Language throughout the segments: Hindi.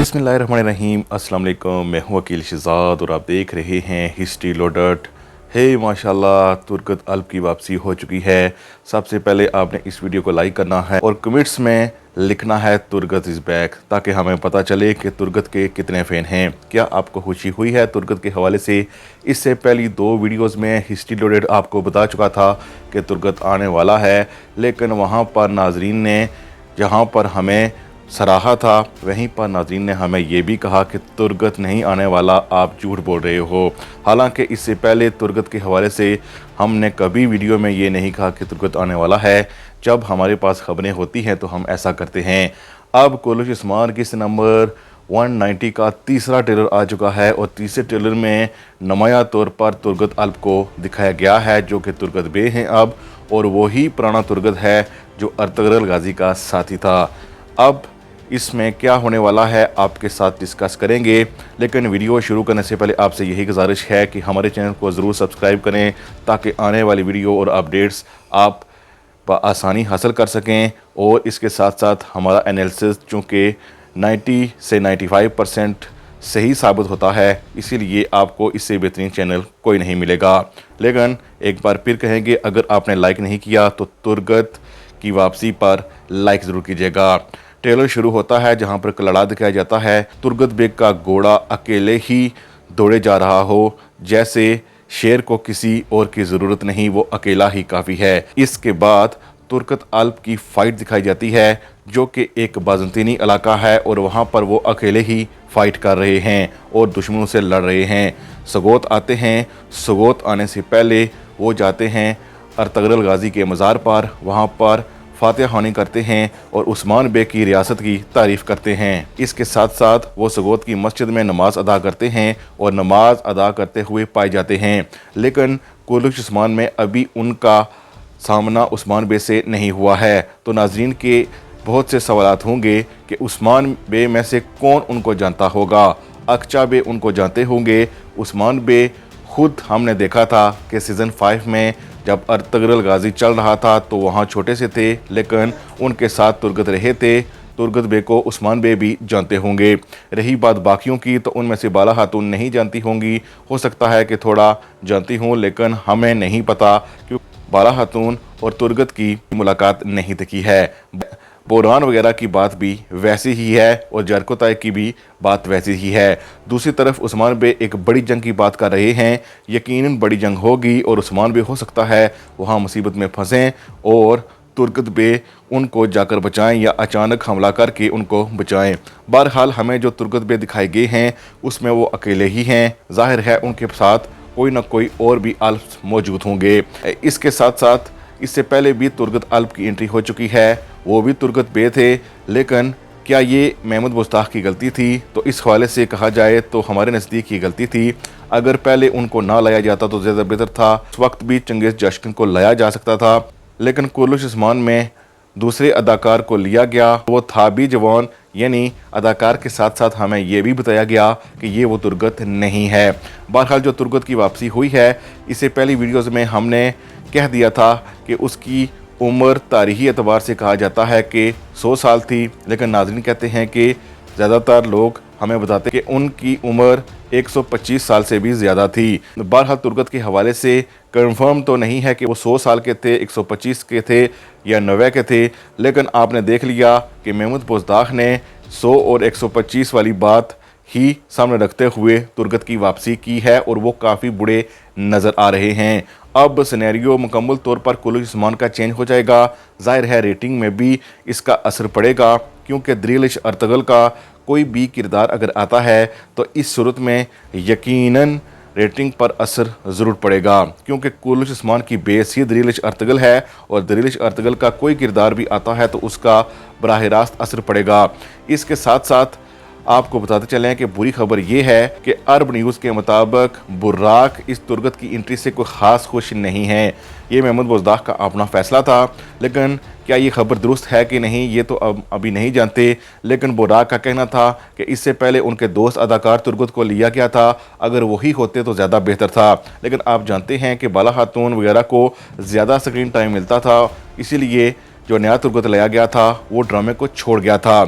बिस्मिल्लाहिर्रहमानिर्रहीम। अस्सलाम वालेकुम। मैं हूं वकील शहजाद और आप देख रहे हैं हिस्ट्री लोडेड। हे माशाल्लाह, तुर्गत अल्प की वापसी हो चुकी है। सबसे पहले आपने इस वीडियो को लाइक करना है और कमेंट्स में लिखना है तुर्गत इज़ बैक, ताकि हमें पता चले कि तुर्गत के कितने फ़ैन हैं। क्या आपको खुशी हुई है तुर्गत के हवाले से? इससे पहली 2 वीडियोस में हिस्ट्री लोडेड आपको बता चुका था कि तुर्गत आने वाला है, लेकिन वहाँ पर नाजरीन ने जहाँ पर हमें सराहा था, वहीं पर नाज़रीन ने हमें ये भी कहा कि तुर्गत नहीं आने वाला, आप झूठ बोल रहे हो। हालांकि इससे पहले तुर्गत के हवाले से हमने कभी वीडियो में ये नहीं कहा कि तुर्गत आने वाला है। जब हमारे पास खबरें होती हैं तो हम ऐसा करते हैं। अब कोलुश उस्मान किस्त नंबर 190 का तीसरा ट्रेलर आ चुका है और तीसरे ट्रेलर में नुमाया तौर पर तुर्गत अल्प को दिखाया गया है, जो कि तुर्गत बे हैं अब, और वही पुराना तुर्गत है जो अर्तगरल गाजी का साथी था। अब इसमें क्या होने वाला है आपके साथ डिस्कस करेंगे, लेकिन वीडियो शुरू करने से पहले आपसे यही गुजारिश है कि हमारे चैनल को ज़रूर सब्सक्राइब करें, ताकि आने वाली वीडियो और अपडेट्स आप आसानी हासिल कर सकें। और इसके साथ साथ हमारा एनालिसिस चूँकि 90 से 95% सही साबित होता है, इसीलिए आपको इससे बेहतरीन चैनल कोई नहीं मिलेगा। लेकिन एक बार फिर कहेंगे, अगर आपने लाइक नहीं किया तो तुर्गत की वापसी पर लाइक ज़रूर कीजिएगा। ट्रेलर शुरू होता है जहां पर कलड़ा दिखाया जाता है। तुर्गत बेग का घोड़ा अकेले ही दौड़े जा रहा हो, जैसे शेर को किसी और की ज़रूरत नहीं, वो अकेला ही काफ़ी है। इसके बाद तुर्गत अल्प की फ़ाइट दिखाई जाती है, जो कि एक बाज़ंतीनी इलाका है और वहां पर वो अकेले ही फ़ाइट कर रहे हैं और दुश्मनों से लड़ रहे हैं। सगोत आते हैं। सगोत आने से पहले वो जाते हैं अर्तगरल गाजी के मज़ार पर, वहाँ पर फातिहा ख़्वानी करते हैं और उस्मान बे की रियासत की तारीफ़ करते हैं। इसके साथ साथ वो सगोत की मस्जिद में नमाज अदा करते हैं और नमाज अदा करते हुए पाए जाते हैं। लेकिन कोलुश उस्मान में अभी उनका सामना उस्मान बे से नहीं हुआ है। तो नाजरीन के बहुत से सवालात होंगे कि उस्मान बे में से कौन उनको जानता होगा। अक्चा बे उनको जानते होंगे। उस्मान बे खुद हमने देखा था कि सीज़न 5 में जब अर्तगरल गाजी चल रहा था तो वहाँ छोटे से थे, लेकिन उनके साथ तुर्गत रहे थे। तुर्गत बे को उस्मान बे भी जानते होंगे। रही बात बाकियों की, तो उनमें से बाला खातून नहीं जानती होंगी। हो सकता है कि थोड़ा जानती हूँ, लेकिन हमें नहीं पता, क्योंकि बाला खातून और तुर्गत की मुलाकात नहीं दिखी है। बोरान वगैरह की बात भी वैसी ही है और जरकोताय की भी बात वैसी ही है। दूसरी तरफ उस्मान बे एक बड़ी जंग की बात कर रहे हैं। यकीनन बड़ी जंग होगी और उस्मान बे हो सकता है वहाँ मुसीबत में फंसें और तुर्गत बे उनको जाकर बचाएं या अचानक हमला करके उनको बचाएं। बहरहाल हमें जो तुर्गत बे दिखाए गए हैं उसमें वो अकेले ही हैं। जाहिर है उनके साथ कोई ना कोई और भी अल्प मौजूद होंगे। इसके साथ साथ इससे पहले भी तुर्गत अल्प की एंट्री हो चुकी है, वो भी तुर्गत बे थे। लेकिन क्या ये महमूद मुश्ताक की गलती थी? तो इस हवाले से कहा जाए तो हमारे नज़दीक ये गलती थी। अगर पहले उनको ना लाया जाता तो ज़्यादा बेहतर था। उस वक्त भी चंगेज़ जश्न को लाया जा सकता था, लेकिन कोलुश उस्मान में दूसरे अदाकार को लिया गया। वो था भी जवान, यानी अदाकार के साथ साथ हमें ये भी बताया गया कि ये वो तुर्गत नहीं है। बहरहाल जो तुर्गत की वापसी हुई है, इससे पहली वीडियोज़ में हमने कह दिया था कि उसकी उम्र तारीख़ी एतबार से कहा जाता है कि 100 साल थी, लेकिन नाज़रीन कहते हैं कि ज़्यादातर लोग हमें बताते हैं कि उनकी उम्र 125 साल से भी ज़्यादा थी। बहरहाल तुर्गत के हवाले से कंफर्म तो नहीं है कि वो 100 साल के थे, 125 के थे या 90 के थे, लेकिन आपने देख लिया कि महमूद मुश्ताक ने 100 और 125 वाली बात ही सामने रखते हुए तुर्गत की वापसी की है और वो काफ़ी बुरे नज़र आ रहे हैं। अब सिनेरियो मुकम्मल तौर पर कोलुश उस्मान का चेंज हो जाएगा। जाहिर है रेटिंग में भी इसका असर पड़ेगा, क्योंकि दरीलिश अर्तगल का कोई भी किरदार अगर आता है तो इस सूरत में यकीनन रेटिंग पर असर ज़रूर पड़ेगा, क्योंकि कोलुश उस्मान की बेस ही दरीलिश अर्तगल है और दरीलिश अर्तगल का कोई किरदार भी आता है तो उसका बराह रास्त असर पड़ेगा। इसके साथ साथ आपको बताते चलें कि बुरी खबर ये है कि अरब न्यूज़ के मुताबिक बुर्राक इस तुर्गत की एंट्री से कोई ख़ास खुश नहीं है। ये महमूद मुश्ताक का अपना फ़ैसला था, लेकिन क्या ये खबर दुरुस्त है कि नहीं ये तो अब अभी नहीं जानते, लेकिन बुराक का कहना था कि इससे पहले उनके दोस्त अदाकार तुर्गत को लिया गया था, अगर वही होते तो ज़्यादा बेहतर था। लेकिन आप जानते हैं कि बाला खातून वगैरह को ज़्यादा स्क्रीन टाइम मिलता था, इसीलिए जो नया तुर्गत लाया गया था वो ड्रामे को छोड़ गया था।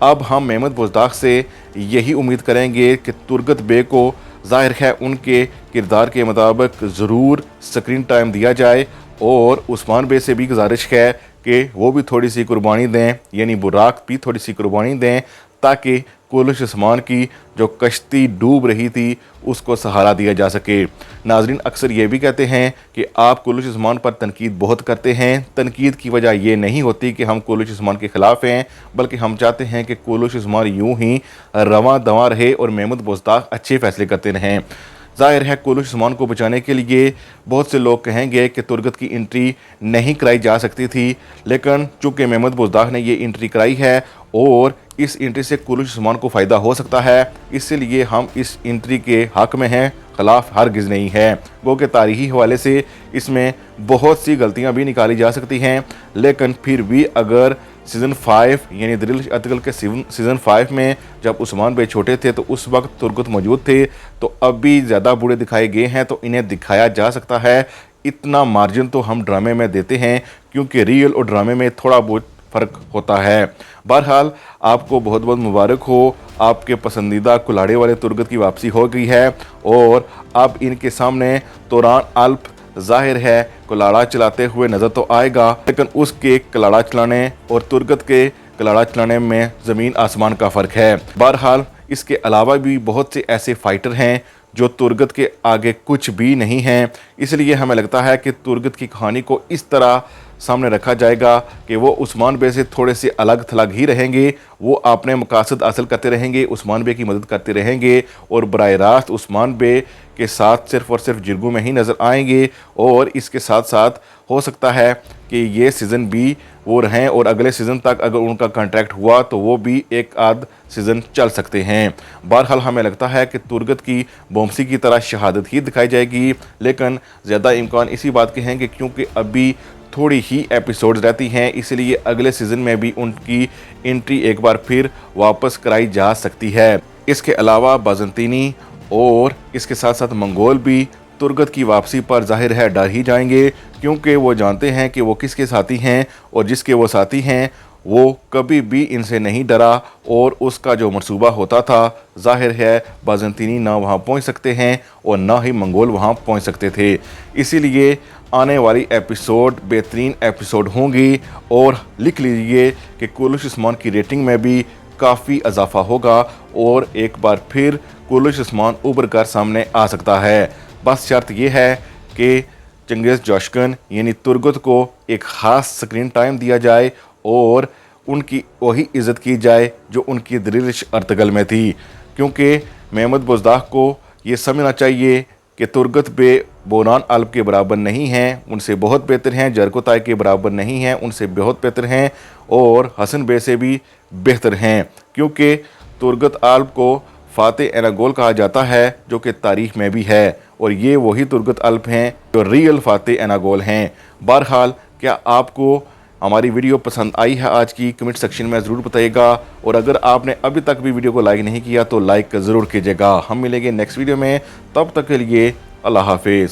अब हम मेहमद बुज़दाग से यही उम्मीद करेंगे कि तुर्गत बे को ज़ाहिर है उनके किरदार के मुताबिक ज़रूर स्क्रीन टाइम दिया जाए, और उस्मान बे से भी गुजारिश है कि वो भी थोड़ी सी कुर्बानी दें, यानी बुराक भी थोड़ी सी कुर्बानी दें, ताकि कुलुश उस्मान की जो कश्ती डूब रही थी उसको सहारा दिया जा सके। नाजरीन अक्सर ये भी कहते हैं कि आप कुलुश उस्मान पर तनकीद बहुत करते हैं, तनकीद की वजह ये नहीं होती कि हम कुलुश उस्मान के ख़िलाफ़ हैं, बल्कि हम चाहते हैं कि कुलुश उस्मान यूं ही रवां दवां रहे और मेहमद बुज़दाग अच्छे फ़ैसले करते रहें। ज़ाहिर है कुलुश उस्मान को बचाने के लिए बहुत से लोग कहेंगे कि तुर्गत की एंट्री नहीं कराई जा सकती थी, लेकिन चूँकि मेहमद बुज़दाग ने ये एंट्री कराई है और इस एंट्री से कुलुश उस्मान को फ़ायदा हो सकता है, इसलिए हम इस एंट्री के हक़ में हैं, ख़िलाफ़ हरगिज़ नहीं है। गो के तारीख़ी हवाले से इसमें बहुत सी गलतियाँ भी निकाली जा सकती हैं, लेकिन फिर भी अगर सीज़न 5 यानी दिल अतकल के सीज़न 5 में जब उस्मान बे छोटे थे तो उस वक्त तुर्गत मौजूद थे, तो अब भी ज़्यादा बूढ़े दिखाए गए हैं तो इन्हें दिखाया जा सकता है। इतना मार्जिन तो हम ड्रामे में देते हैं, क्योंकि रियल और ड्रामे में थोड़ा बहुत फ़र्क होता है। बहरहाल आपको बहुत बहुत मुबारक हो, आपके पसंदीदा कुल्हाड़े वाले तुर्गत की वापसी हो गई है और अब इनके सामने तुरान अल्प ज़ाहिर है कुल्हाड़ा चलाते हुए नज़र तो आएगा, लेकिन उसके कुल्हाड़ा चलाने और तुर्गत के कुल्हाड़ा चलाने में ज़मीन आसमान का फ़र्क है। बहरहाल इसके अलावा भी बहुत से ऐसे फ़ाइटर हैं जो तुर्गत के आगे कुछ भी नहीं हैं, इसलिए हमें लगता है कि तुर्गत की कहानी को इस तरह सामने रखा जाएगा कि वो उस्मान बे से थोड़े से अलग थलग ही रहेंगे, वो अपने मकासद हासिल करते रहेंगे, उस्मान बे की मदद करते रहेंगे और बराह रास्त उस्मान बे के साथ सिर्फ़ और सिर्फ जिरगों में ही नज़र आएंगे। और इसके साथ साथ हो सकता है कि ये सीज़न भी वो रहें और अगले सीज़न तक अगर उनका कॉन्ट्रैक्ट हुआ तो वो भी एक आध सीज़न चल सकते हैं। बहरहाल हमें लगता है कि तुर्गत की बोमसी की तरह शहादत ही दिखाई जाएगी, लेकिन ज़्यादा इम्कान इसी बात के हैं कि क्योंकि अभी थोड़ी ही एपिसोड्स रहती हैं, इसलिए अगले सीज़न में भी उनकी एंट्री एक बार फिर वापस कराई जा सकती है। इसके अलावा बाज़ंतीनी और इसके साथ साथ मंगोल भी तुर्गत की वापसी पर ज़ाहिर है डर ही जाएंगे, क्योंकि वो जानते हैं कि वो किसके साथी हैं और जिसके वो साथी हैं वो कभी भी इनसे नहीं डरा और उसका जो मंसूबा होता था ज़ाहिर है बाज़ंतीनी ना वहाँ पहुँच सकते हैं और ना ही मंगोल वहाँ पहुँच सकते थे। इसीलिए आने वाली एपिसोड बेहतरीन एपिसोड होंगी और लिख लीजिए कि कुलुश उस्मान की रेटिंग में भी काफ़ी इजाफा होगा और एक बार फिर कुलुश उस्मान उभर कर सामने आ सकता है। बस शर्त यह है कि चंगेज़ जोशकन यानी तुर्गत को एक ख़ास स्क्रीन टाइम दिया जाए और उनकी वही इज़्ज़त की जाए जो उनकी दिलिश अर्तगल में थी, क्योंकि मेहमद बुज़दाग को ये समझना चाहिए कि तुर्गत बे बोरान अल्प के बराबर नहीं हैं, उनसे बहुत बेहतर हैं, जरकोताय के बराबर नहीं हैं, उनसे बहुत बेहतर हैं और हसन बे से भी बेहतर हैं, क्योंकि तुर्गत अल्प को फ़ाते एनागोल कहा जाता है जो कि तारीख़ में भी है, और ये वही तुर्गत अल्प हैं जो रियल फ़ाते एनागोल हैं। बहरहाल क्या आपको हमारी वीडियो पसंद आई है आज की, कमेंट सेक्शन में ज़रूर बताइएगा, और अगर आपने अभी तक भी वीडियो को लाइक नहीं किया तो लाइक ज़रूर कीजिएगा। हम मिलेंगे नेक्स्ट वीडियो में, तब तक के लिए अल्लाह हाफिज़।